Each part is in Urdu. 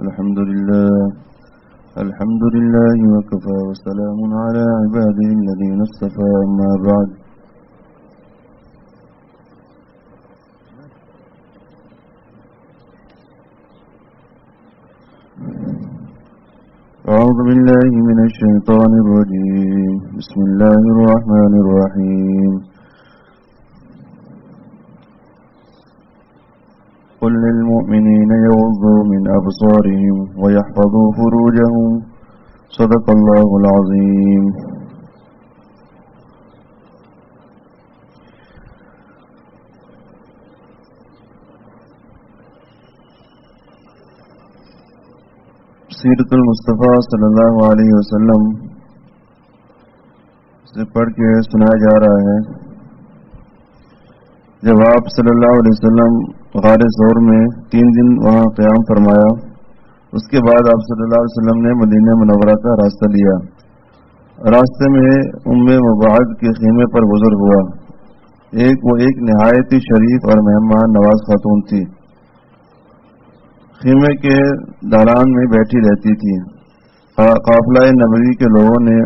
الحمد لله وكفى وسلام على عباده الذين اصطفى أما بعد أعوذ بالله من الشيطان الرجيم بسم الله الرحمن الرحيم قل للمؤمنين يغضوا من أبصارهم ويحفظوا فروجهم صدق الله العظيم سیرت المصطفیٰ صلی اللہ علیہ وسلم سے پڑھ کے سنایا جا رہا ہے. جب آپ صلی اللہ علیہ وسلم غار ثور میں 3 دن وہاں قیام فرمایا، اس کے بعد آپ صلی اللہ علیہ وسلم نے مدینہ منورہ کا راستہ لیا. راستے میں مبعد کے خیمے پر گزر ہوا. وہ ایک نہایت ہی شریف اور مہمان نواز خاتون تھی. خیمے کے دالان میں بیٹھی رہتی تھی. قافلہ نبوی کے لوگوں نے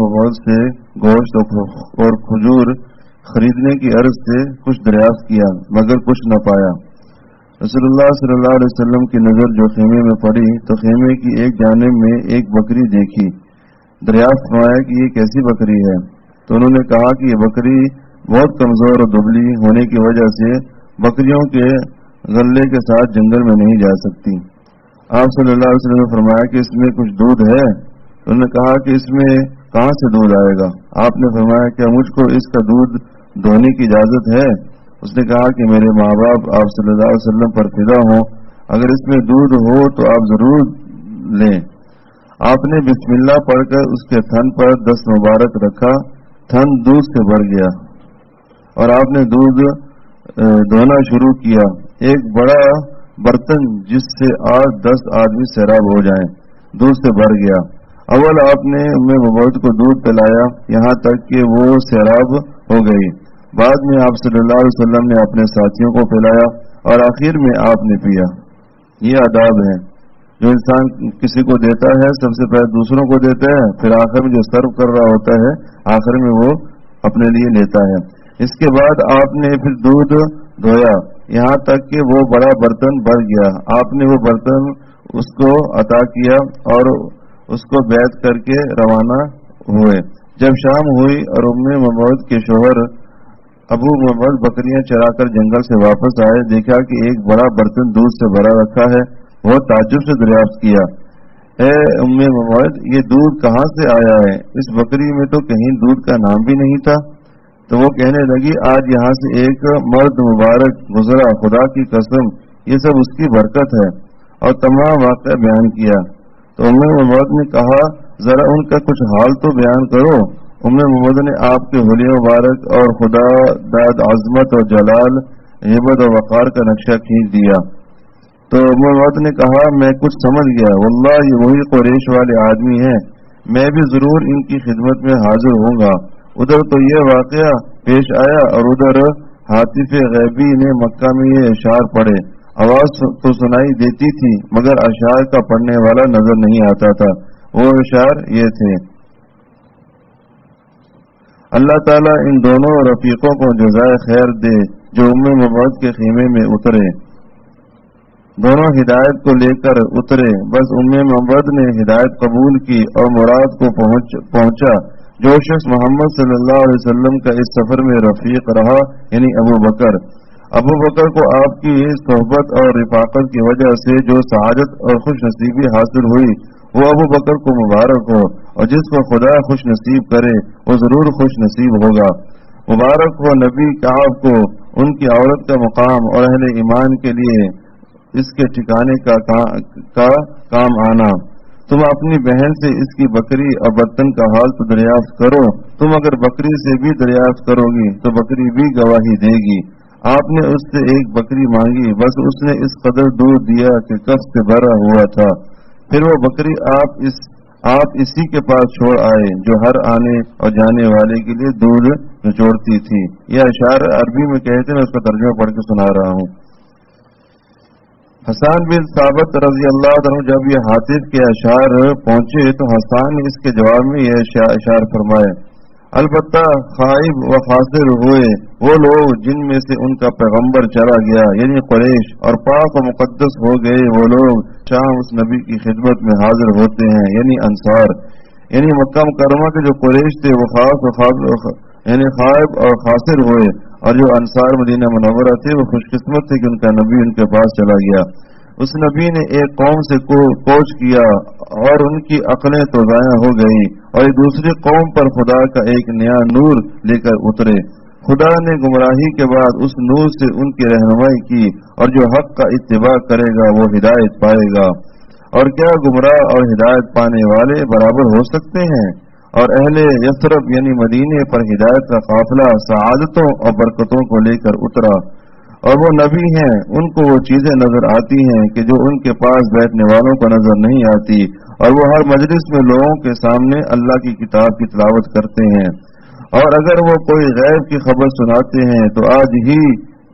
مبعد سے گوشت اور کھجور خریدنے کی عرض سے کچھ دریافت کیا، مگر کچھ نہ پایا. رسول اللہ صلی اللہ علیہ وسلم کی نظر جو خیمے میں پڑی تو خیمے کی ایک جانب میں ایک بکری دیکھی. دریافت فرمایا کہ یہ کیسی بکری ہے؟ تو انہوں نے کہا کہ یہ بکری بہت کمزور اور دبلی ہونے کی وجہ سے بکریوں کے غلے کے ساتھ جنگل میں نہیں جا سکتی. آپ صلی اللہ علیہ وسلم نے فرمایا کہ اس میں کچھ دودھ ہے؟ انہوں نے کہا کہ اس میں کہاں سے دودھ آئے گا؟ آپ نے فرمایا کہ مجھ کو اس کا دودھ دھونے کی اجازت ہے؟ اس نے کہا کہ میرے ماں باپ آپ صلی اللہ علیہ وسلم پر فدا ہوں، اگر اس میں دودھ ہو تو آپ ضرور لیں. آپ نے بسم اللہ پڑھ کر اس کے تھن پر دست مبارک رکھا. تھن دودھ سے بھر گیا اور آپ نے دودھ دھونا شروع کیا. ایک بڑا برتن جس سے 8-10 آدمی سیراب ہو جائیں دودھ سے بھر گیا. اول آپ نے مبعد کو دودھ پلایا یہاں تک کہ وہ سیراب ہو گئی. بعد میں آپ صلی اللہ علیہ وسلم نے اپنے ساتھیوں کو پلایا اور آخر میں آپ نے پیا. یہ آداب ہے جو انسان کسی کو دیتا ہے، سب سے پہلے دوسروں کو دیتا ہے، پھر آخر میں جو سرو کر رہا ہوتا ہے آخر میں وہ اپنے لیے لیتا ہے. اس کے بعد آپ نے پھر دودھ دھویا یہاں تک کہ وہ بڑا برتن بھر گیا. آپ نے وہ برتن اس کو عطا کیا اور اس کو بیعت کر کے روانہ ہوئے. جب شام ہوئی اور مبعد کے شوہر ابو مبعد بکریاں چرا کر جنگل سے واپس آئے، دیکھا کہ ایک بڑا برتن دودھ سے بھرا رکھا ہے. وہ تعجب سے دریافت کیا، اے مبعد، یہ دودھ کہاں سے آیا ہے؟ اس بکری میں تو کہیں دودھ کا نام بھی نہیں تھا. تو وہ کہنے لگی، آج یہاں سے ایک مرد مبارک گزرا، خدا کی قسم یہ سب اس کی برکت ہے، اور تمام واقعہ بیان کیا. تو مبعد نے کہا، ذرا ان کا کچھ حال تو بیان کرو. مبعد نے آپ کے حلیہ مبارک اور خدا داد عظمت اور جلال، ہیبت اور وقار کا نقشہ کھینچ دیا. تو مبعد نے کہا، میں کچھ سمجھ گیا، واللہ یہ وہی قریش والے آدمی ہیں، میں بھی ضرور ان کی خدمت میں حاضر ہوں گا. ادھر تو یہ واقعہ پیش آیا اور ادھر حاطف غیبی نے مکہ میں یہ اشعار پڑھے. آواز تو سنائی دیتی تھی مگر اشعار کا پڑھنے والا نظر نہیں آتا تھا. وہ اشعار یہ تھے، اللہ تعالیٰ ان دونوں رفیقوں کو جزائے خیر دے جو مبعد کے خیمے میں اترے. دونوں ہدایت کو لے کر اترے، بس مبعد نے ہدایت قبول کی اور مراد کو پہنچا. جو شخص محمد صلی اللہ علیہ وسلم کا اس سفر میں رفیق رہا، یعنی ابو بکر کو آپ کی صحبت اور رفاقت کی وجہ سے جو سعادت اور خوش نصیبی حاصل ہوئی وہ ابو بکر کو مبارک ہو، اور جس کو خدا خوش نصیب کرے وہ ضرور خوش نصیب ہوگا. مبارک ہو نبی کعب کو ان کی عورت کا مقام اور اہل ایمان کے لیے اس کے ٹھکانے کا کام آنا. تم اپنی بہن سے اس کی بکری اور برتن کا حال تو دریافت کرو. تم اگر بکری سے بھی دریافت کرو گی تو بکری بھی گواہی دے گی. آپ نے اس سے ایک بکری مانگی، بس اس نے اس قدر دودھ دیا کہ کف سے بھرا ہوا تھا. پھر وہ بکری آپ اسی کے پاس چھوڑ آئے جو ہر آنے اور جانے والے کے لیے دودھ نچوڑتی تھی. یہ اشعار عربی میں کہتے ہیں، میں اس کا ترجمہ پڑھ کے سنا رہا ہوں. حسان بن ثابت رضی اللہ عنہ جب یہ حاطف کے اشعار پہنچے تو حسان نے اس کے جواب میں یہ اشعار فرمائے: البتہ خائب و خاسر ہوئے وہ لوگ جن میں سے ان کا پیغمبر چلا گیا، یعنی قریش، اور پاک و مقدس ہو گئے وہ لوگ شام اس نبی کی خدمت میں حاضر ہوتے ہیں، یعنی انصار، یعنی مکہ مکرمہ کے جو قریش تھے وہ یعنی خائب اور خاسر ہوئے، اور جو انصار مدینہ منورہ تھے وہ خوش قسمت تھے کہ ان کا نبی ان کے پاس چلا گیا۔ اس نبی نے ایک قوم سے کوچ کیا اور ان کی عقلیں تو ضائع ہو گئی، اور ایک دوسری قوم پر خدا کا ایک نیا نور لے کر اترے۔ خدا نے گمراہی کے بعد اس نور سے ان کی رہنمائی کی، اور جو حق کا اتباع کرے گا وہ ہدایت پائے گا۔ اور کیا گمراہ اور ہدایت پانے والے برابر ہو سکتے ہیں؟ اور اہل یثرب یعنی مدینے پر ہدایت کا قافلہ سعادتوں اور برکتوں کو لے کر اترا، اور وہ نبی ہیں، ان کو وہ چیزیں نظر آتی ہیں کہ جو ان کے پاس بیٹھنے والوں کو نظر نہیں آتی، اور وہ ہر مجلس میں لوگوں کے سامنے اللہ کی کتاب کی تلاوت کرتے ہیں۔ اور اگر وہ کوئی غیب کی خبر سناتے ہیں تو آج ہی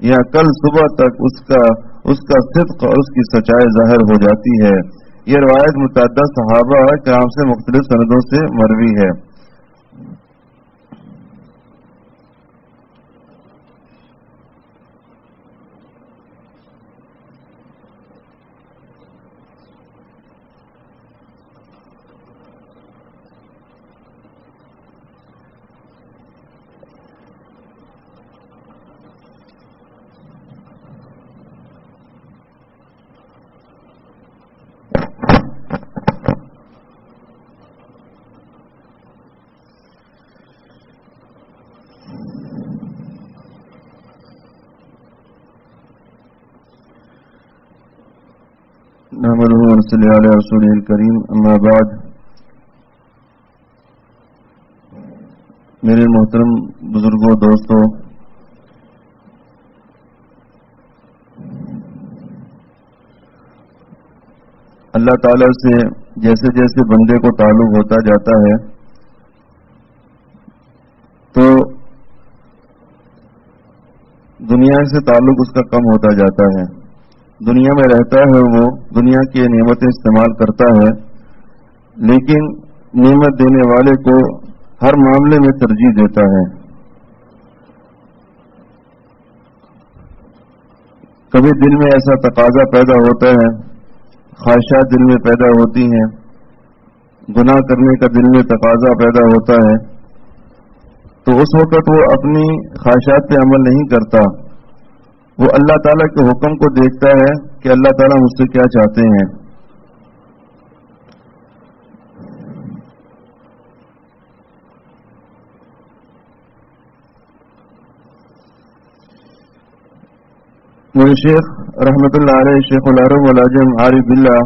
یا کل صبح تک اس کا صدق اور اس کی سچائی ظاہر ہو جاتی ہے۔ یہ روایت متعدد صحابہ کرام سے مختلف سندوں سے مروی ہے۔ نحمدہ و نصلی علی رسولہ الکریم، اما بعد۔ میرے محترم بزرگوں، دوستوں، اللہ تعالی سے جیسے جیسے بندے کو تعلق ہوتا جاتا ہے تو دنیا سے تعلق اس کا کم ہوتا جاتا ہے۔ دنیا میں رہتا ہے، وہ دنیا کی نعمتیں استعمال کرتا ہے، لیکن نعمت دینے والے کو ہر معاملے میں ترجیح دیتا ہے۔ کبھی دل میں ایسا تقاضا پیدا ہوتا ہے، خواہشات دل میں پیدا ہوتی ہیں، گناہ کرنے کا دل میں تقاضا پیدا ہوتا ہے، تو اس وقت وہ اپنی خواہشات پہ عمل نہیں کرتا، وہ اللہ تعالیٰ کے حکم کو دیکھتا ہے کہ اللہ تعالیٰ مجھ سے کیا چاہتے ہیں۔ میرے شیخ رحمۃ اللہ علیہ، شیخ العرب والعجم عارف باللہ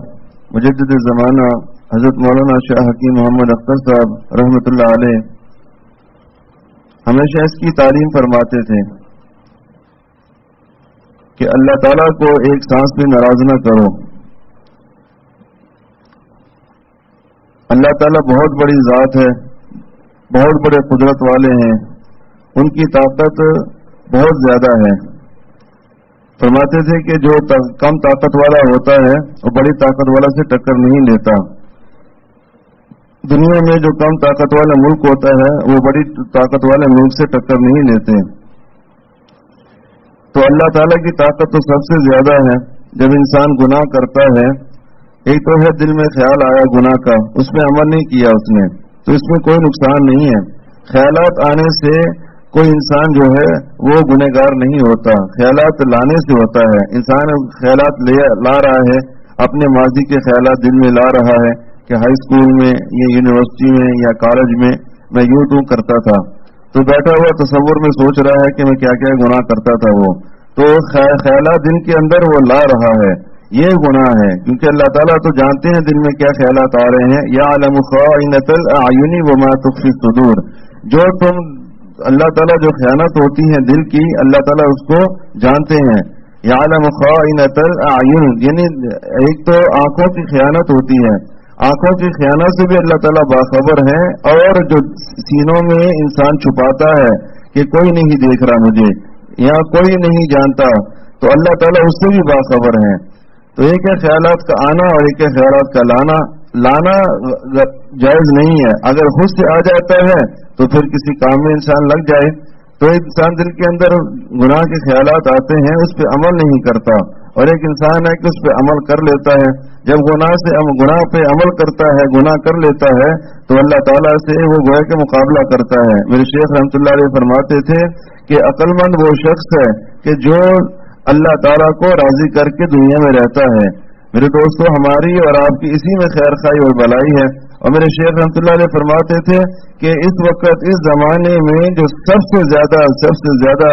مجدد زمانہ حضرت مولانا شاہ حکیم محمد اختر صاحب رحمۃ اللہ علیہ ہمیشہ اس کی تعلیم فرماتے تھے کہ اللہ تعالیٰ کو ایک سانس بھی ناراض نہ کرو۔ اللہ تعالیٰ بہت بڑی ذات ہے، بہت بڑے قدرت والے ہیں، ان کی طاقت بہت زیادہ ہے۔ فرماتے تھے کہ جو کم طاقت والا ہوتا ہے وہ بڑی طاقت والا سے ٹکر نہیں لیتا۔ دنیا میں جو کم طاقت والا ملک ہوتا ہے وہ بڑی طاقت والے ملک سے ٹکر نہیں لیتے۔ تو اللہ تعالیٰ کی طاقت تو سب سے زیادہ ہے۔ جب انسان گناہ کرتا ہے، ایک تو ہے دل میں خیال آیا گناہ کا، اس میں عمل نہیں کیا اس نے، تو اس میں کوئی نقصان نہیں ہے۔ خیالات آنے سے کوئی انسان جو ہے وہ گنہگار نہیں ہوتا، خیالات لانے سے ہوتا ہے۔ انسان خیالات لا رہا ہے، اپنے ماضی کے خیالات دل میں لا رہا ہے کہ ہائی اسکول میں یا یونیورسٹی میں یا کالج میں میں یوں کرتا تھا، تو بیٹھا ہوا تصور میں سوچ رہا ہے کہ میں کیا کیا گناہ کرتا تھا، وہ تو خیالات دل کے اندر وہ لا رہا ہے، یہ گناہ ہے، کیونکہ اللہ تعالیٰ تو جانتے ہیں دل میں کیا خیالات آ رہے ہیں۔ یعلم خائنۃ الاعین وما تخفی الصدور، جو تم اللہ تعالیٰ جو خیانت ہوتی ہے دل کی، اللہ تعالیٰ اس کو جانتے ہیں۔ یعلم خائنۃ الاعین، یعنی ایک تو آنکھوں کی خیانت ہوتی ہے، آنکھوں کی خیانت سے بھی اللہ تعالیٰ باخبر ہے، اور جو سینوں میں انسان چھپاتا ہے کہ کوئی نہیں دیکھ رہا مجھے یا کوئی نہیں جانتا، تو اللہ تعالیٰ اس سے بھی باخبر ہے۔ تو ایک ہے خیالات کا آنا اور ایک ہے خیالات کا لانا جائز نہیں ہے. اگر خود سے آ جاتا ہے تو پھر کسی کام میں انسان لگ جائے. تو ایک انسان دل کے اندر گناہ کے خیالات آتے ہیں، اس پہ عمل نہیں کرتا، اور ایک انسان ہے کہ اس پہ عمل کر لیتا ہے. جب گناہ پہ عمل کرتا ہے، گناہ کر لیتا ہے، تو اللہ تعالیٰ سے وہ گویا کہ مقابلہ کرتا ہے. میرے شیخ رحمۃ اللہ علیہ فرماتے تھے کہ عقل مند وہ شخص ہے کہ جو اللہ تعالیٰ کو راضی کر کے دنیا میں رہتا ہے. میرے دوستو، ہماری اور آپ کی اسی میں خیر خائی اور بلائی ہے. اور میرے شیخ رحمۃ اللہ علیہ فرماتے تھے کہ اس وقت اس زمانے میں جو سب سے زیادہ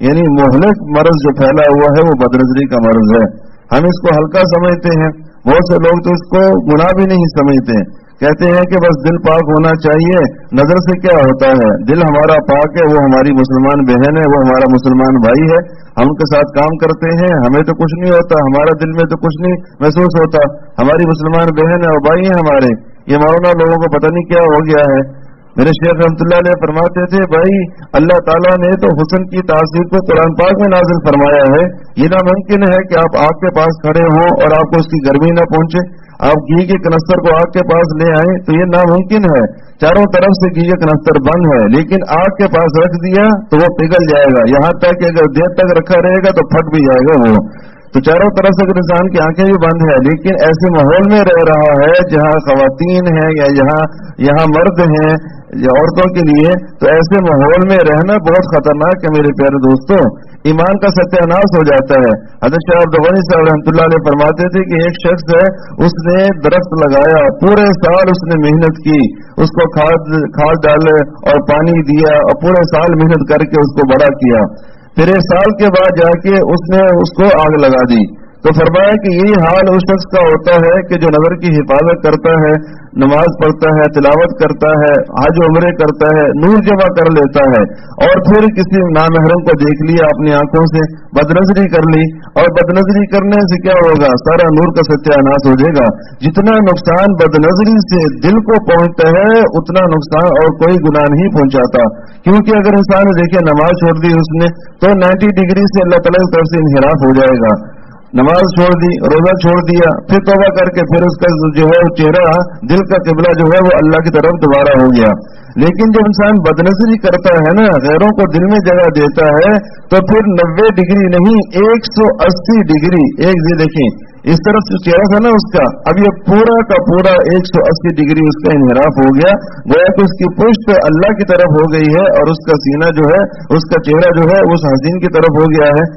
یعنی مہلک مرض جو پھیلا ہوا ہے وہ بدنظری کا مرض ہے. ہم اس کو ہلکا سمجھتے ہیں، بہت سے لوگ تو اس کو گناہ بھی نہیں سمجھتے، کہتے ہیں کہ بس دل پاک ہونا چاہیے. نظر سے کیا ہوتا ہے؟ دل ہمارا پاک ہے، وہ ہماری مسلمان بہن ہے، وہ ہمارا مسلمان بھائی ہے، ہم ان کے ساتھ کام کرتے ہیں، ہمیں تو کچھ نہیں ہوتا، ہمارا دل میں تو کچھ نہیں محسوس ہوتا، ہماری مسلمان بہن ہے اور بھائی ہیں ہمارے. یہ مولانا لوگوں کو پتہ نہیں کیا ہو گیا ہے. میرے شیخ رحمۃ اللہ علیہ فرماتے تھے بھائی اللہ تعالیٰ نے تو حسن کی تاثیر کو قرآن پاک میں نازل فرمایا ہے. یہ ناممکن ہے کہ آپ آگ کے پاس کھڑے ہوں اور آپ کو اس کی گرمی نہ پہنچے. آپ گھی کے کنستر کو آگ کے پاس لے آئیں تو یہ ناممکن ہے. چاروں طرف سے گھی کا کنستر بند ہے، لیکن آگ کے پاس رکھ دیا تو وہ پگھل جائے گا، یہاں تک کہ اگر دیر تک رکھا رہے گا تو پھٹ بھی جائے گا وہ. تو چاروں طرف سے اگر انسان کی آنکھیں بھی بند ہیں، لیکن ایسے ماحول میں رہ رہا ہے جہاں خواتین ہیں یا یہاں مرد ہیں یا عورتوں کے لیے، تو ایسے ماحول میں رہنا بہت خطرناک ہے. میرے پیارے دوستوں، ایمان کا ستیہ ناش ہو جاتا ہے. حضرت شاہ عبد الغنی صاحب رحمۃ اللہ علیہ فرماتے تھے کہ ایک شخص ہے، اس نے درخت لگایا، پورے سال اس نے محنت کی، اس کو کھاد ڈالے اور پانی دیا اور پورے سال محنت کر کے اس کو بڑا کیا. پھر ایک سال کے بعد جا کے اس نے اس کو آگ لگا دی. تو فرمایا کہ یہی حال اس شخص کا ہوتا ہے کہ جو نظر کی حفاظت کرتا ہے، نماز پڑھتا ہے، تلاوت کرتا ہے، حج عمرے کرتا ہے، نور جمع کر لیتا ہے، اور پھر کسی نامحرم کو دیکھ لیا اپنی آنکھوں سے، بدنظری کر لی، اور بدنظری کرنے سے کیا ہوگا؟ سارا نور کا ستیہ ناش ہو جائے گا. جتنا نقصان بدنظری سے دل کو پہنچتا ہے اتنا نقصان اور کوئی گناہ نہیں پہنچاتا. کیونکہ اگر انسان دیکھے نماز چھوڑ دی اس نے تو 90 ڈگری سے اللہ تعالیٰ کی طرف سے انحراف ہو جائے گا. نماز چھوڑ دی، روزہ چھوڑ دیا، پھر توبہ کر کے پھر اس کا جو ہے چہرہ، دل کا قبلہ جو ہے وہ اللہ کی طرف دوبارہ ہو گیا. لیکن جب انسان بدنظری کرتا ہے نا، غیروں کو دل میں جگہ دیتا ہے، تو پھر 90 ڈگری نہیں 180 ڈگری ایک دیکھیں اس طرف سے چہرہ تھا نا اس کا، اب یہ پورا کا پورا 180 ڈگری اس کا انحراف ہو گیا. گویا کہ اس کی پشت اللہ کی طرف ہو گئی ہے اور اس کا سینہ جو ہے، اس کا چہرہ جو ہے اس حسین کی طرف ہو گیا ہے.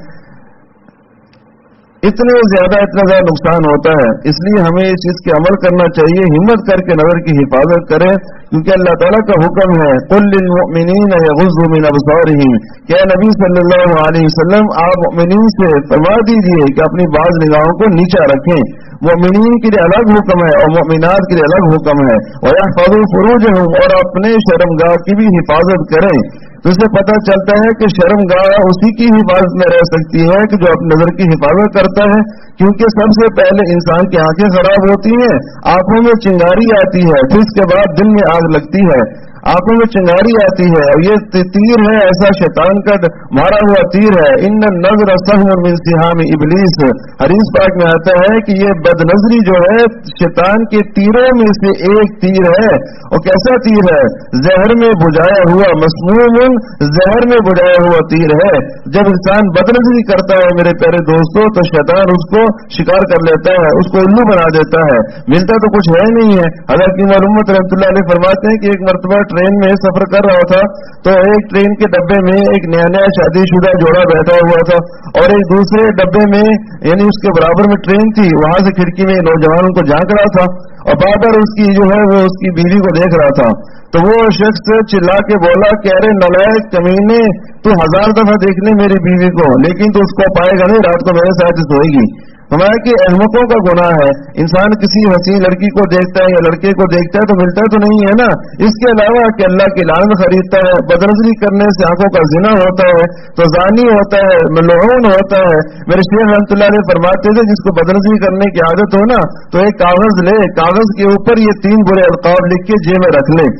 اتنا زیادہ نقصان ہوتا ہے. اس لیے ہمیں اس چیز کے عمل کرنا چاہیے، ہمت کر کے نظر کی حفاظت کریں، کیونکہ اللہ تعالیٰ کا حکم ہے قل للمؤمنین یغضوا من ابصارہم، کہ نبی صلی اللہ علیہ وسلم آپ مؤمنین سے فرما دیجیے کہ اپنی بعض نگاہوں کو نیچا رکھیں. مؤمنین کے لیے الگ حکم ہے اور مؤمنات کے لیے الگ حکم ہے. وَيَحْفَظُوا فُرُوجَهُمْ، اور اپنے شرمگاہ کی بھی حفاظت کریں. تو اس سے پتہ چلتا ہے کہ شرمگاہ اسی کی حفاظت میں رہ سکتی ہے کہ جو اپنی نظر کی حفاظت کرتا ہے، کیونکہ سب سے پہلے انسان کی آنکھیں خراب ہوتی ہیں، آنکھوں میں چنگاری آتی ہے، پھر اس کے بعد دل میں آگ لگتی ہے. آنکھوں میں چنگاری آتی ہے اور یہ تیر ہے، ایسا شیطان کا مارا ہوا تیر ہے. ان النظر سهم من سهام ابلیس، حدیث پاک میں آتا ہے کہ یہ بد نظری جو ہے شیطان کے تیروں میں سے ایک تیر ہے. اور کیسا تیر ہے؟ زہر میں بجھایا ہوا، مسموم زہر میں بجھایا ہوا تیر ہے. جب انسان بد نظری کرتا ہے میرے پیارے دوستوں تو شیطان اس کو شکار کر لیتا ہے، اس کو الو بنا دیتا ہے، ملتا تو کچھ ہے نہیں ہے. حضرت امام رحمۃ اللہ علیہ فرماتے ہیں کہ ایک مرتبہ ٹرین میں سفر کر رہا تھا تو ایک ٹرین کے ڈبے میں ایک نیا شادی شدہ جوڑا بیٹھا ہوا تھا اور ایک دوسرے ڈبے میں یعنی اس کے برابر میں ٹرین تھی، وہاں سے کھڑکی میں نوجوان کو جھانک رہا تھا اور بار بار اس کی جو ہے وہ اس کی بیوی کو دیکھ رہا تھا. تو وہ شخص چلا کے بولا کہ ارے نالائق کمینے، تو 1000 دفعہ دیکھ لے میری بیوی کو لیکن تو اس کو پائے گا نہیں، رات کو میرے ساتھ سوئے گی. ہمارا کہ احمقوں کا گناہ ہے. انسان کسی حسین لڑکی کو دیکھتا ہے یا لڑکے کو دیکھتا ہے تو ملتا تو نہیں ہے نا. اس کے علاوہ کہ اللہ کی لعنت خریدتا ہے، بدنظری کرنے سے آنکھوں کا زنا ہوتا ہے، تو زانی ہوتا ہے، ملعون ہوتا ہے. میرے شیخ رحمۃ اللہ علیہ فرماتے تھے جس کو بدنظری کرنے کی عادت ہو نا تو ایک کاغذ لے، کاغذ کے اوپر یہ 3 برے القاب لکھ کے جیب میں رکھ لے.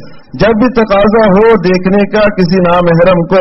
جب بھی تقاضا ہو دیکھنے کا کسی نامحرم کو،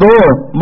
2,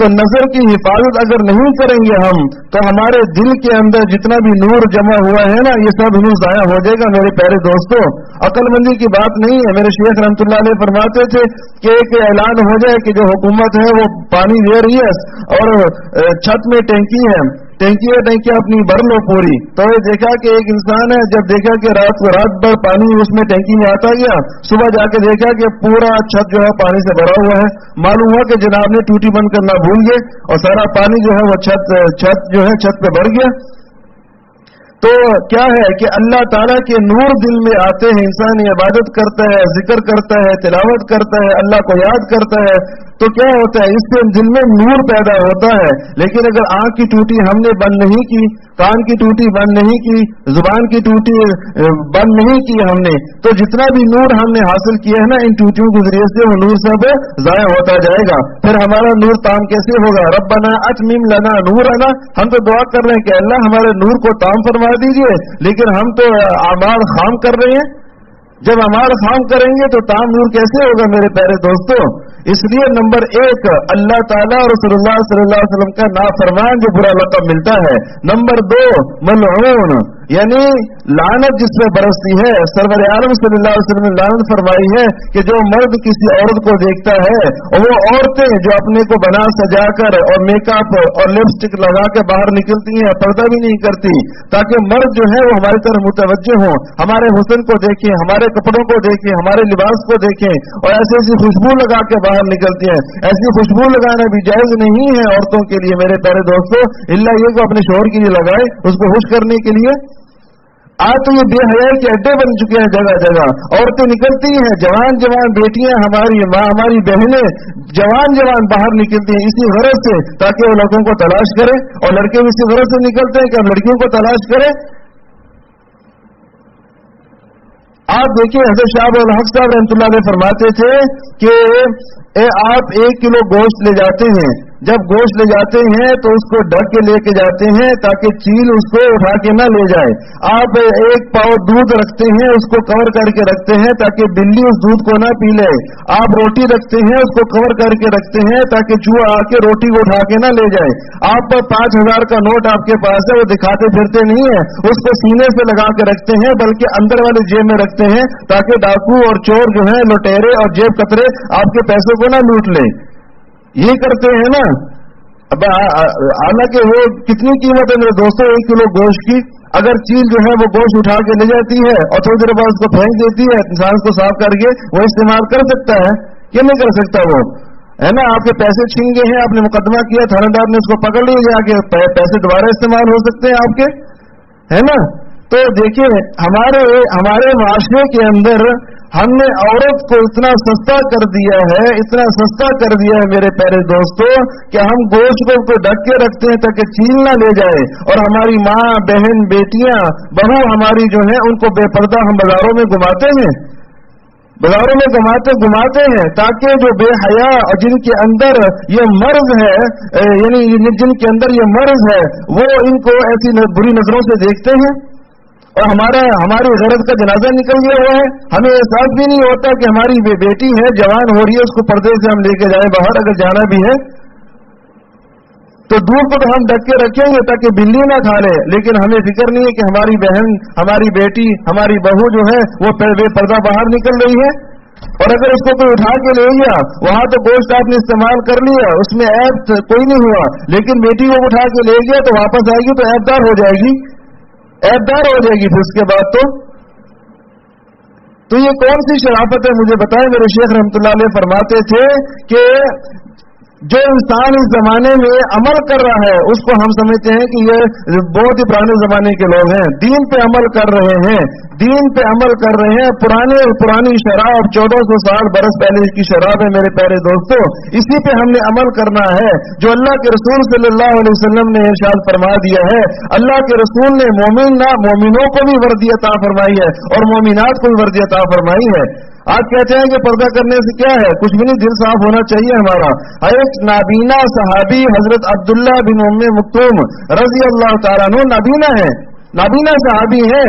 تو نظر کی حفاظت اگر نہیں کریں گے ہم تو ہمارے دل کے اندر جتنا بھی نور جمع ہوا ہے نا یہ سب نور ضائع ہو جائے گا میرے پیارے دوستوں. عقل مندی کی بات نہیں ہے. میرے شیخ رحمۃ اللہ علیہ فرماتے تھے کہ ایک اعلان ہو جائے کہ جو حکومت ہے وہ پانی دے رہی ہے اور چھت میں ٹینکی ہے, ٹینکی اپنی بھر لو پوری. تو یہ دیکھا کہ ایک انسان ہے جب دیکھا کہ رات بھر پانی اس میں ٹینکی میں آتا گیا, صبح جا کے دیکھا کہ پورا چھت جو ہے پانی سے بھرا ہوا ہے. معلوم ہوا کہ جناب نے ٹوٹی بند کرنا بھول گئے اور سارا پانی جو ہے وہ چھت پہ بھر گیا. تو کیا ہے کہ اللہ تعالیٰ کے نور دل میں آتے ہیں, انسان عبادت کرتا ہے, ذکر کرتا ہے, تلاوت کرتا ہے, اللہ کو یاد کرتا ہے, تو کیا ہوتا ہے اس کے دل میں نور پیدا ہوتا ہے. لیکن اگر آنکھ کی ٹوٹی ہم نے بند نہیں کی, کان کی ٹوٹی بند نہیں کی, زبان کی ٹوٹی بند نہیں کی ہم نے, تو جتنا بھی نور ہم نے حاصل کیا ہے نا ان ٹوٹیوں کے ذریعے سے وہ نور سب ضائع ہوتا جائے گا. پھر ہمارا نور تام کیسے ہوگا؟ ربنا اتمم لنا نورنا, ہم تو دعا کر رہے ہیں کہ اللہ ہمارے نور کو تام فرما دیجئے, لیکن ہم تو اعمال خام کر رہے ہیں. جب اعمال خام کریں گے تو تام نور کیسے ہوگا میرے پیارے دوستوں؟ اس لیے نمبر 1 اللہ تعالیٰ اور رسول اللہ صلی اللہ علیہ وسلم کا نافرمان جو برا لقب ملتا ہے. نمبر 2 ملعون, یعنی لعنت جس پہ برستی ہے. سرور عالم صلی اللہ علیہ وسلم نے لعنت فرمائی ہے کہ جو مرد کسی عورت کو دیکھتا ہے اور وہ عورتیں جو اپنے کو بنا سجا کر اور میک اپ اور لپسٹک لگا کے باہر نکلتی ہیں, پردہ بھی نہیں کرتی تاکہ مرد جو ہے وہ ہماری طرف متوجہ ہوں, ہمارے حسن کو دیکھیں, ہمارے کپڑوں کو دیکھیں, ہمارے لباس کو دیکھیں, اور ایسی خوشبو لگا کے باہر نکلتی ہیں. ایسی خوشبو لگانا بھی جائز نہیں ہے عورتوں کے لیے میرے پیارے دوستوں, الا یہ کہ اپنے شوہر کے لیے لگائے اس کو خوش کرنے کے لیے. آج تو یہ بے حیائی کے اڈے بن چکے ہیں جگہ جگہ. عورتیں نکلتی ہیں, جوان بیٹیاں, ہماری ماں, ہماری بہنیں جوان باہر نکلتی ہیں اسی غرض سے تاکہ وہ لڑکوں کو تلاش کرے, اور لڑکے بھی اسی غرض سے نکلتے ہیں کہ ہم لڑکیوں کو تلاش کریں. آپ دیکھیں حضرت شاہ الحق صاحب رحمۃ اللہ علیہ فرماتے تھے کہ آپ 1 کلو گوشت لے جاتے ہیں, جب گوشت لے جاتے ہیں تو اس کو ڈھک کے لے کے جاتے ہیں تاکہ چیل اس کو اٹھا کے نہ لے جائے. آپ 1 پاؤ دودھ رکھتے ہیں, اس کو کور کر کے رکھتے ہیں تاکہ بلی اس دودھ کو نہ پی لے. آپ روٹی رکھتے ہیں, اس کو کور کر کے رکھتے ہیں تاکہ چوہا آ کے روٹی کو اٹھا کے نہ لے جائے. آپ 5000 کا نوٹ آپ کے پاس ہے, وہ دکھاتے پھرتے نہیں ہے, اس کو سینے سے لگا کے رکھتے ہیں بلکہ اندر والے جیب میں رکھتے ہیں تاکہ ڈاکو اور چور جو ہیں, لٹیرے اور جیب کترے آپ کے پیسوں کو نہ لوٹ لیں. یہ کرتے ہیں نا. اب حالانکہ وہ کتنی قیمت ہے میرے دوستوں 1 کلو گوشت کی. اگر چیل جو ہے وہ گوشت اٹھا کے لے جاتی ہے اور تھوڑی دیر بعد اس کو پھینک دیتی ہے, انسان اس کو صاف کر کے وہ استعمال کر سکتا ہے کہ نہیں کر سکتا؟ وہ ہے نا, آپ کے پیسے چھین گئے ہیں, آپ نے مقدمہ کیا, تھانیدار نے اس کو پکڑ لیا, جا کے پیسے دوبارہ استعمال ہو سکتے ہیں آپ کے, ہے نا. تو دیکھیں ہمارے معاشرے کے اندر ہم نے عورت کو اتنا سستا کر دیا ہے میرے پیارے دوستوں کہ ہم گوشت کو ڈھک کے رکھتے ہیں تاکہ چیل نہ لے جائے, اور ہماری ماں, بہن, بیٹیاں, بہو ہماری جو ہیں ان کو بے پردہ ہم بازاروں میں گھماتے ہیں تاکہ جو بے حیا اور جن کے اندر یہ مرض ہے, یعنی جن کے اندر یہ مرض ہے, وہ ان کو ایسی بری نظروں سے دیکھتے ہیں. اور ہماری غرض کا جنازہ نکل گیا ہوا ہے, ہمیں احساس بھی نہیں ہوتا کہ ہماری بیٹی ہے, جوان ہو رہی ہے, اس کو پردے سے ہم لے کے جائیں باہر اگر جانا بھی ہے تو دودھ کو تو ہم ڈھک کے رکھیں گے تاکہ بلی نہ کھا لے, لیکن ہمیں فکر نہیں ہے کہ ہماری بہن, ہماری بیٹی, ہماری بہو جو ہے وہ بے پردہ باہر نکل رہی ہے. اور اگر اس کو کوئی اٹھا کے لے گیا, وہاں تو گوشت آپ نے استعمال کر لیا, اس میں عیب کوئی نہیں ہوا, لیکن بیٹی کو اٹھا کے لے گیا تو واپس آئے گی تو عیبدار ہو جائے گی. پھر اس کے بعد تو یہ کون سی شرافت ہے مجھے بتائیں. میرے شیخ رحمۃ اللہ علیہ فرماتے تھے کہ جو انسان اس زمانے میں عمل کر رہا ہے اس کو ہم سمجھتے ہیں کہ یہ بہت ہی پرانے زمانے کے لوگ ہیں, دین پہ عمل کر رہے ہیں, پرانی شراب 1400 برس پہلے کی شراب ہے میرے پیارے دوستوں, اسی پہ ہم نے عمل کرنا ہے جو اللہ کے رسول صلی اللہ علیہ وسلم نے ارشاد فرما دیا ہے. اللہ کے رسول نے مومنوں کو بھی وردی عطا فرمائی ہے اور مومنات کو بھی وردی عطا فرمائی ہے. آج کہتے ہیں کہ پردہ کرنے سے کیا ہے, کچھ بھی نہیں, دل صاف ہونا چاہیے ہمارا. ایک نابینا صحابی حضرت عبداللہ بن ام مکتوم رضی اللہ تعالیٰ عنہ نابینا صحابی ہیں.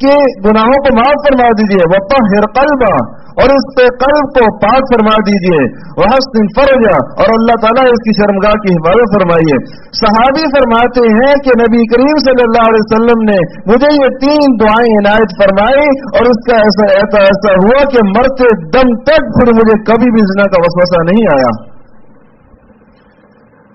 کے گناہوں کو معاف فرما دیجیے، وطہر قلبا، اور اس کے قلب کو پاک فرما دیجیے، وحسن فرجا، اور اللہ تعالیٰ اس کی شرمگاہ کی حفاظت فرمائیے۔ صحابی فرماتے ہیں کہ نبی کریم صلی اللہ علیہ وسلم نے مجھے یہ 3 دعائیں عنایت فرمائی، اور اس کا ایسا ہوا کہ مرتے دم تک پھر مجھے کبھی بھی زنا کا وسوسہ نہیں آیا۔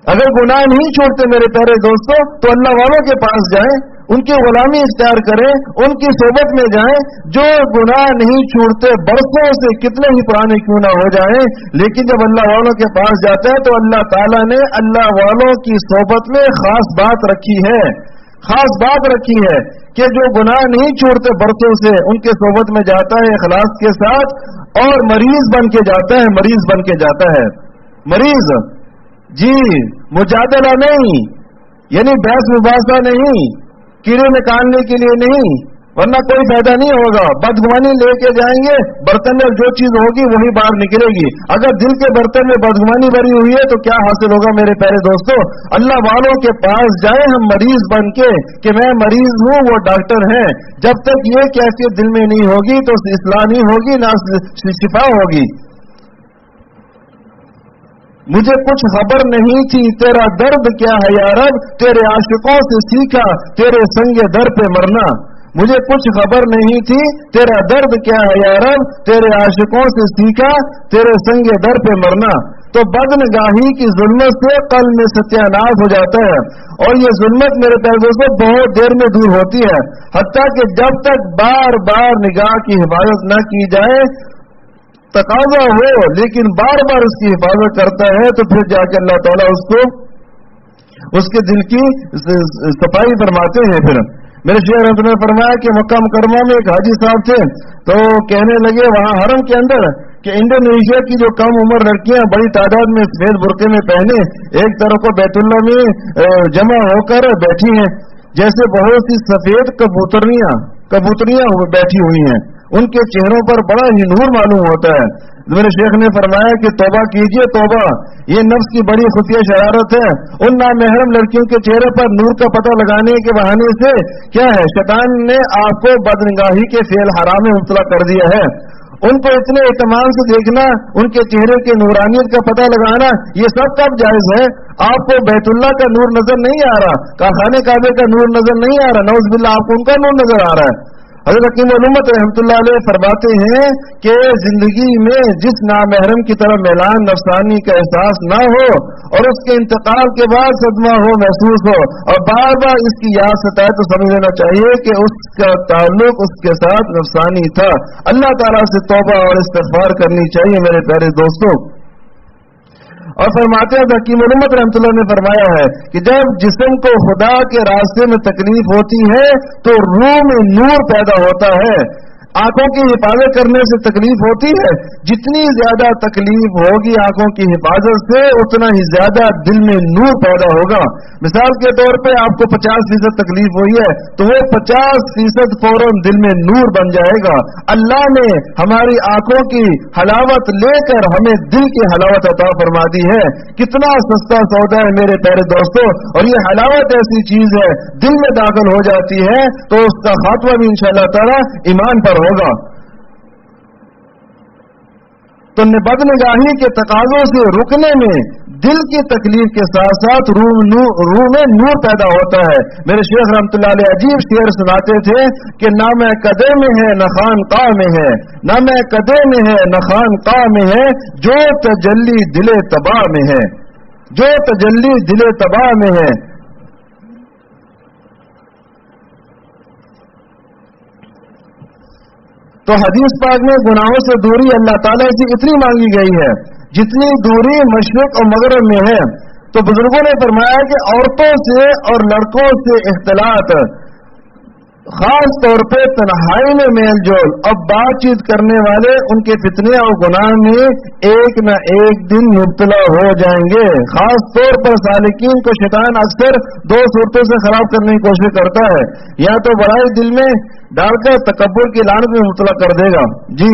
اگر گناہ نہیں چھوڑتے میرے پیارے دوستوں تو اللہ والوں کے پاس جائیں، ان کی غلامی اختیار کریں، ان کی صحبت میں جائیں۔ جو گناہ نہیں چھوڑتے برسوں سے کتنے ہی پرانے کیوں نہ ہو جائیں، لیکن جب اللہ والوں کے پاس جاتا ہے تو اللہ تعالیٰ نے اللہ والوں کی صحبت میں خاص بات رکھی ہے کہ جو گناہ نہیں چھوڑتے برسوں سے ان کے صحبت میں جاتا ہے اخلاص کے ساتھ، اور مریض بن کے جاتا ہے۔ مریض جی، مجادلہ نہیں، یعنی بحث مباحثہ نہیں، کیڑے نکالنے کے لیے نہیں، ورنہ کوئی فائدہ نہیں ہوگا۔ بدگمانی لے کے جائیں گے، برتن میں جو چیز ہوگی وہی باہر نکلے گی۔ اگر دل کے برتن میں بدگمانی بھری ہوئی ہے تو کیا حاصل ہوگا میرے پیارے دوستوں؟ اللہ والوں کے پاس جائیں ہم مریض بن کے کہ میں مریض ہوں، وہ ڈاکٹر ہیں۔ جب تک یہ کیفیت دل میں نہیں ہوگی تو اصلاح نہیں ہوگی، نہ شفا ہوگی۔ مجھے کچھ خبر نہیں تھی تیرا درد کیا ہے یا رب، تیرے عاشقوں سے سیکھا تیرے سنگ در پہ مرنا۔ مجھے کچھ خبر نہیں تھی تیرا درد کیا ہے یا رب، تیرے عاشقوں سے سیکھا تیرے سنگ در پہ مرنا۔ تو بدنگاہی کی ظلمت سے قلب میں ستیہ ناش ہو جاتا ہے، اور یہ ظلمت میرے پیارے دوستوں بہت دیر میں دور ہوتی ہے، حتیٰ کہ جب تک بار بار نگاہ کی حفاظت نہ کی جائے، تقاضا ہو لیکن بار بار اس کی حفاظت کرتا ہے، تو پھر جا کے اللہ تعالیٰ اس کے دل کی صفائی فرماتے ہیں۔ پھر میرے شیخ رحمۃ اللہ نے فرمایا کہ مکہ مکرمہ میں ایک حاجی صاحب تھے، تو کہنے لگے وہاں حرم کے اندر کہ انڈونیشیا کی جو کم عمر لڑکیاں بڑی تعداد میں سفید برقعے میں پہنے ایک طرف کو بیت اللہ میں جمع ہو کر بیٹھی ہیں، جیسے بہت سی سفید کبوتریاں بیٹھی ہوئی ہیں، ان کے چہروں پر بڑا ہی نور معلوم ہوتا ہے۔ میرے شیخ نے فرمایا کہ توبہ کیجئے، توبہ، یہ نفس کی بڑی خفیہ شرارت ہے۔ ان نامحرم لڑکیوں کے چہرے پر نور کا پتہ لگانے کے بہانے سے کیا ہے، شیطان نے آپ کو بدنگاہی کے فعل حرام میں مبتلا کر دیا ہے۔ ان کو اتنے اہتمام سے دیکھنا، ان کے چہرے کی نورانیت کا پتہ لگانا، یہ سب کب جائز ہے؟ آپ کو بیت اللہ کا نور نظر نہیں آ رہا، خانہ کعبے کا نور نظر نہیں آ رہا، نعوذ باللہ آپ کو ان کا نور نظر آ رہا ہے۔ حضرت حکیم علومت رحمۃ اللہ علیہ فرماتے ہیں کہ زندگی میں جس نامحرم کی طرف میلان نفسانی کا احساس نہ ہو، اور اس کے انتقال کے بعد صدمہ محسوس ہو، اور بار بار اس کی یاد ستائے، تو سمجھ لینا چاہیے کہ اس کا تعلق اس کے ساتھ نفسانی تھا۔ اللہ تعالیٰ سے توبہ اور استغفار کرنی چاہیے میرے پیارے دوستوں۔ اور فرماتے ہیں حکیم علومت رحمۃ اللہ نے فرمایا ہے کہ جب جسم کو خدا کے راستے میں تکلیف ہوتی ہے تو روح میں نور پیدا ہوتا ہے۔ آنکھوں کی حفاظت کرنے سے تکلیف ہوتی ہے، جتنی زیادہ تکلیف ہوگی آنکھوں کی حفاظت سے اتنا ہی زیادہ دل میں نور پیدا ہوگا۔ مثال کے طور پہ آپ کو 50% تکلیف ہوئی ہے تو وہ 50% فوراً دل میں نور بن جائے گا۔ اللہ نے ہماری آنکھوں کی حلاوت لے کر ہمیں دل کی حلاوت عطا فرما دی ہے۔ کتنا سستا سودا ہے میرے پیارے دوستوں، اور یہ حلاوت ایسی چیز ہے دل میں داخل ہو جاتی ہے تو اس کا خاتمہ بھی انشاءاللہ تعالی ایمان پر ہوگا۔ تو بدنگاہی کے تقاضوں سے رکنے میں دل کی تکلیف کے ساتھ ساتھ روح میں نور پیدا ہوتا ہے۔ میرے شیخ رحمۃ اللہ علیہ عجیب شعر سناتے تھے کہ نہ میں قدے میں ہے نہ خانقاہ میں ہے، نہ میں قدے میں ہے نہ خانقاہ میں ہے، جو تجلی دل تباہ میں ہے، جو تجلی دل تباہ میں ہے۔ تو حدیث پاک میں گناہوں سے دوری اللہ تعالیٰ سے اتنی مانگی گئی ہے جتنی دوری مشرق اور مغرب میں ہے۔ تو بزرگوں نے فرمایا کہ عورتوں سے اور لڑکوں سے اختلاط، خاص طور پہ تنہائی میں میل جول، اب بات چیت کرنے والے ان کے فتنے اور گناہ میں ایک نہ ایک دن مبتلا ہو جائیں گے۔ خاص طور پر سالکین کو شیطان اکثر 2 صورتوں سے خراب کرنے کی کوشش کرتا ہے، یا تو برائی دل میں ڈال کر تکبر کی لعنت میں مبتلا کر دے گا، جی،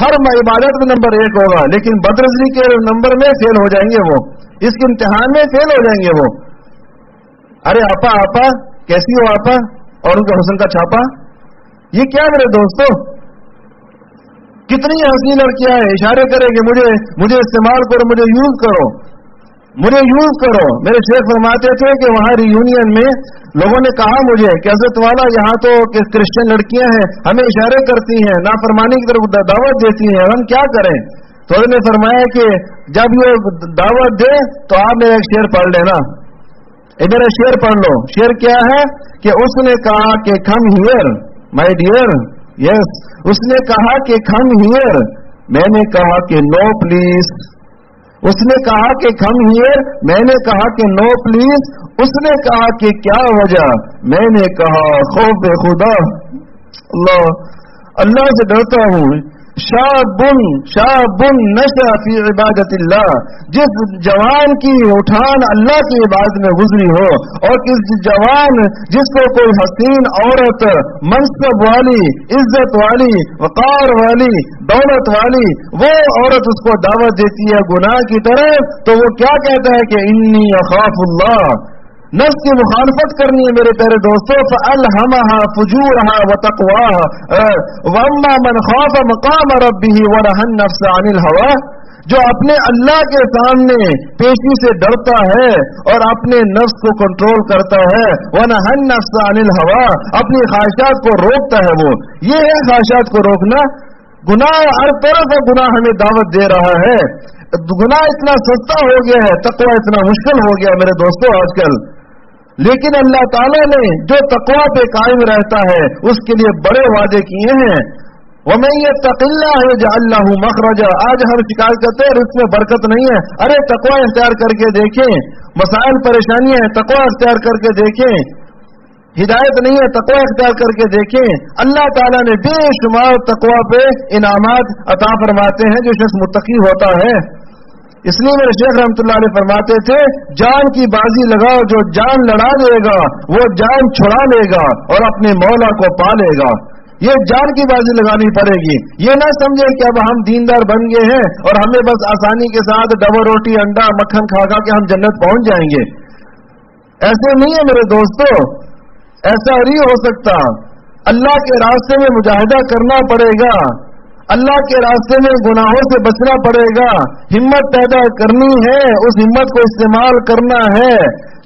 ہر عبادت میں نمبر 1 ہوگا، لیکن بدنظری کے نمبر میں فیل ہو جائیں گے وہ، اس کے امتحان میں فیل ہو جائیں گے وہ. ارے آپا آپا کیسی ہو آپا، اور ان کے حسن کا چھاپا، یہ کیا میرے دوستو؟ کتنی حسین لڑکیاں ہیں، اشارے کرے کہ مجھے استعمال کرو، مجھے یوز کرو، مجھے یوز کرو. میرے شیخ فرماتے تھے کہ وہاں ریونین میں لوگوں نے کہا مجھے کہ حضرت والا یہاں تو کرسچن لڑکیاں ہیں، ہمیں اشارے کرتی ہیں، نافرمانی کی طرف دعوت دیتی ہیں، ہم کیا کریں؟ تو انہوں نے فرمایا کہ جب یہ دعوت دے تو آپ میرا ایک شعر پڑھ لینا، میرا شعر پڑھ لو. شعر کیا ہے کہ اس نے کہا کہ کم ہیئر مائی ڈیئر، یس، اس نے کہا کہ کم ہیئر، میں نے کہا کہ نو پلیز. اس نے کہا کہ کم ہیئر، میں نے کہا کہ نو پلیز. اس نے کہا کہ کیا وجہ، میں نے کہا خوف خدا. اللہ سے ڈرتا ہوں. شاب نشا فی عبادت اللہ، جس جوان کی اٹھان اللہ کی عبادت میں گزری ہو، اور کس جوان جس کو کوئی حسین عورت منصب والی، عزت والی، وقار والی، دولت والی، وہ عورت اس کو دعوت دیتی ہے گناہ کی طرف، تو وہ کیا کہتا ہے کہ انی اخاف اللہ. نفس کی مخالفت کرنی ہے میرے پیارے دوستوں. فَأَلْهَمَهَا فُجُورَهَا وَتَقْوَاهَا وَأَمَّا مَنْ خَافَ مَقَامَ رَبِّهِ وَنَهَى النَّفْسَ عَنِ الْهَوَىٰ، جو اپنے اللہ کے سامنے پیشی سے ڈرتا ہے اور اپنے نفس کو کنٹرول کرتا ہے، وَنَهَى النَّفْسَ عَنِ الْهَوَىٰ، اپنی خواہشات کو روکتا ہے. وہ یہ ہے خواہشات کو روکنا. گناہ ہر طرف گناہ ہمیں دعوت دے رہا ہے. گناہ اتنا سستا ہو گیا ہے، تقویٰ اتنا مشکل ہو گیا میرے دوستوں آج کل. لیکن اللہ تعالیٰ نے جو تقویٰ پہ قائم رہتا ہے اس کے لیے بڑے وعدے کیے ہیں. وَمَن يَتَّقِ اللَّهَ يَجْعَل لَّهُ مَخْرَجًا. آج ہم شکایت کرتے ہیں رزق میں برکت نہیں ہے. ارے تقویٰ اختیار کر کے دیکھیں، مسائل پریشانیاں ہیں، تقویٰ اختیار کر کے دیکھیں. ہدایت نہیں ہے، تقویٰ اختیار کر کے دیکھیں. اللہ تعالیٰ نے بے شمار تقویٰ پہ انعامات عطا فرماتے ہیں جو شخص متقی ہوتا ہے. اس لیے میرے شیخ رحمۃ اللہ علیہ فرماتے تھے جان کی بازی لگاؤ، جو جان لڑا دے گا وہ جان چھڑا لے گا اور اپنے مولا کو پا لے گا. یہ جان کی بازی لگانی پڑے گی. یہ نہ سمجھے کہ اب ہم دیندار بن گئے ہیں اور ہمیں بس آسانی کے ساتھ ڈبل روٹی انڈا مکھن کھا کے ہم جنت پہنچ جائیں گے. ایسے نہیں ہے میرے دوستو، ایسا نہیں ہو سکتا. اللہ کے راستے میں مجاہدہ کرنا پڑے گا، اللہ کے راستے میں گناہوں سے بچنا پڑے گا. ہمت پیدا کرنی ہے، اس ہمت کو استعمال کرنا ہے.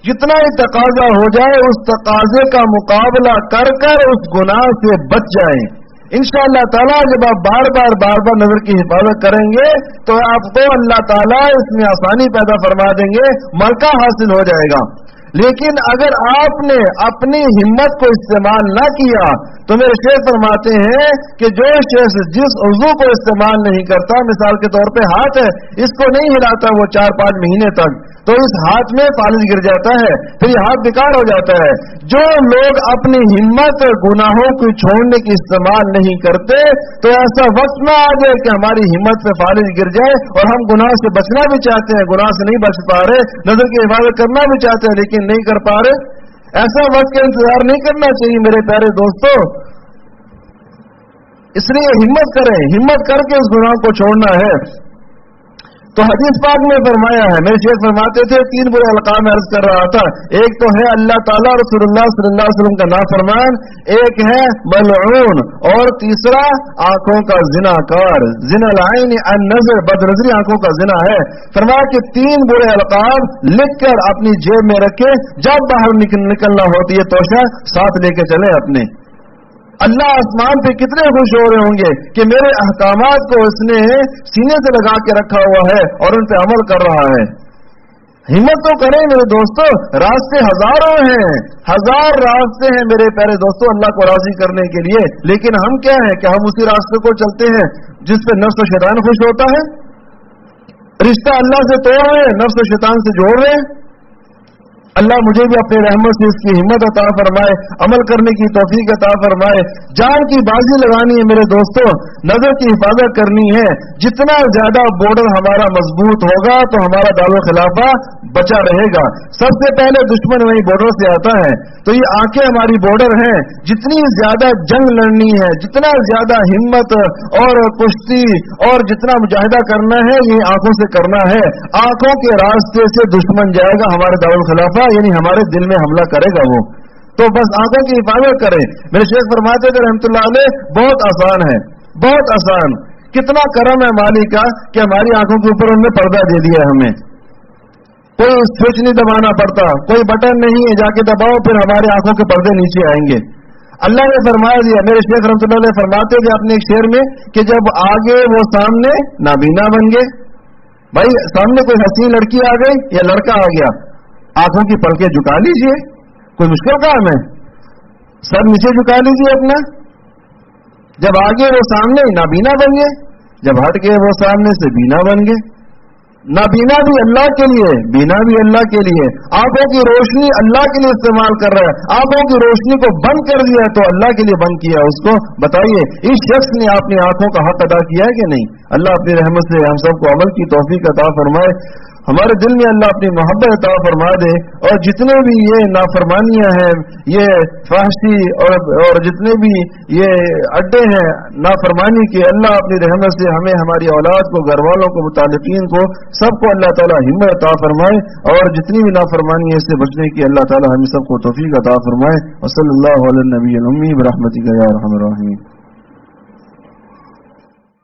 جتنا ہی تقاضا ہو جائے اس تقاضے کا مقابلہ کر کر اس گناہ سے بچ جائیں. انشاءاللہ تعالیٰ جب آپ بار بار نظر کی حفاظت کریں گے تو آپ کو اللہ تعالیٰ اس میں آسانی پیدا فرما دیں گے، موقع حاصل ہو جائے گا. لیکن اگر آپ نے اپنی ہمت کو استعمال نہ کیا تو میرے شیخ فرماتے ہیں کہ جو شخص جس عضو کو استعمال نہیں کرتا، مثال کے طور پہ ہاتھ ہے، اس کو نہیں ہلاتا وہ 4-5 مہینے تک، تو اس ہاتھ میں فالج گر جاتا ہے، پھر یہ ہاتھ بیکار ہو جاتا ہے. جو لوگ اپنی ہمت گناہوں کو چھوڑنے کی استعمال نہیں کرتے تو ایسا وقت نہ آ جائے کہ ہماری ہمت پہ فالج گر جائے اور ہم گناہ سے بچنا بھی چاہتے ہیں، گناہ سے نہیں بچ پا رہے، نظر کی حفاظت کرنا بھی چاہتے ہیں لیکن نہیں کر پا رہے. ایسا وقت کا انتظار نہیں کرنا چاہیے میرے پیارے دوستوں. اس لیے ہمت کریں، ہمت کر کے اس گناہ کو چھوڑنا ہے. تو حدیث پاک میں فرمایا ہے، میرے شیخ فرماتے تھے 3 برے القاب عرض کر رہا تھا. ایک تو ہے اللہ تعالیٰ رسول اللہ صلی اللہ علیہ وسلم کا نافرمان، ایک ہے ملعون، اور تیسرا آنکھوں کا زنا کار. زنا العین النظر، بد نظری آنکھوں کا زنا ہے. فرمایا کہ 3 برے القاب لکھ کر اپنی جیب میں رکھے، جب باہر نکلنا ہوتی ہے توشہ ساتھ لے کے چلے اپنے. اللہ آسمان پہ کتنے خوش ہو رہے ہوں گے کہ میرے احکامات کو اس نے سینے سے لگا کے رکھا ہوا ہے اور ان پہ عمل کر رہا ہے. ہمت تو کریں میرے دوستو، راستے ہزاروں ہیں، 1000 راستے ہیں میرے پیارے دوستو اللہ کو راضی کرنے کے لیے. لیکن ہم کیا ہیں کہ ہم اسی راستے کو چلتے ہیں جس پہ نفس و شیطان خوش ہوتا ہے. رشتہ اللہ سے توڑ رہے ہیں، نفس و شیطان سے جوڑ رہے ہیں. اللہ مجھے بھی اپنے رحمت سے اس کی ہمت عطا فرمائے، عمل کرنے کی توفیق عطا فرمائے۔ جان کی بازی لگانی ہے میرے دوستوں، نظر کی حفاظت کرنی ہے۔ جتنا زیادہ بارڈر ہمارا مضبوط ہوگا تو ہمارا دارالخلافہ بچا رہے گا۔ سب سے پہلے دشمن وہی بارڈر سے آتا ہے، تو یہ آنکھیں ہماری بارڈر ہیں۔ جتنی زیادہ جنگ لڑنی ہے، جتنا زیادہ ہمت اور کشتی اور جتنا مجاہدہ کرنا ہے، یہ آنکھوں سے کرنا ہے۔ آنکھوں کے راستے سے دشمن جائے گا ہمارے دارالخلافہ، یعنی ہمارے دل میں حملہ کرے گا وہ، تو بس آنکھوں کی حفاظت کریں۔ میرے شیخ فرماتے تھے رحمۃ اللہ علیہ، بہت آسان ہے، بہت آسان۔ کتنا کرم ہے مالک کا کہ ہماری آنکھوں کے اوپر انہوں نے پردہ دے دیا ہے ہمیں، کوئی سوئچ نہیں دبانا پڑتا، کوئی بٹن نہیں ہے جا کے دباؤ پھر ہمارے آنکھوں کے پردے نیچے آئیں گے۔ اللہ نے فرمایا دیا، میرے شیخ رحمۃ اللہ علیہ فرماتے تھے اپنے ایک شعر میں کہ جب آگے وہ سامنے نابینا بن گئے، بھائی سامنے کوئی حسین لڑکی آ گئی یا لڑکا آ گیا، آنکھوں کی پلکیں جھکا لیجئے، کوئی مشکل کام ہے، سر نیچے جھکا لیجئے اپنا۔ جب آگے وہ سامنے نابینا بن گئے، جب ہٹ گئے وہ سامنے سے بینا بن گئے۔ نابینا بھی اللہ کے لیے، بینا بھی اللہ کے لیے۔ آنکھوں کی روشنی اللہ کے لیے استعمال کر رہا ہے، آنکھوں کی روشنی کو بند کر دیا تو اللہ کے لیے بند کیا۔ اس کو بتائیے اس شخص نے اپنی آنکھوں کا حق ادا کیا ہے کہ نہیں؟ اللہ اپنی رحمت سے ہم سب کو عمل کی توفیق عطا فرمائے، ہمارے دل میں اللہ اپنی محبت عطا فرما دے، اور جتنے بھی یہ نافرمانیاں ہیں، یہ فحشی اور جتنے بھی یہ اڈے ہیں نافرمانی کے، اللہ اپنی رحمت سے ہمیں، ہماری اولاد کو، گھر والوں کو، متعلقین کو، سب کو اللہ تعالی ہمت عطا فرمائے، اور جتنی بھی نافرمانی ہے اس سے بچنے کی اللہ تعالی ہم سب کو توفیق عطا فرمائے۔ وصلی اللہ علی النبی الامی برحمتک یا ارحم الراحمین۔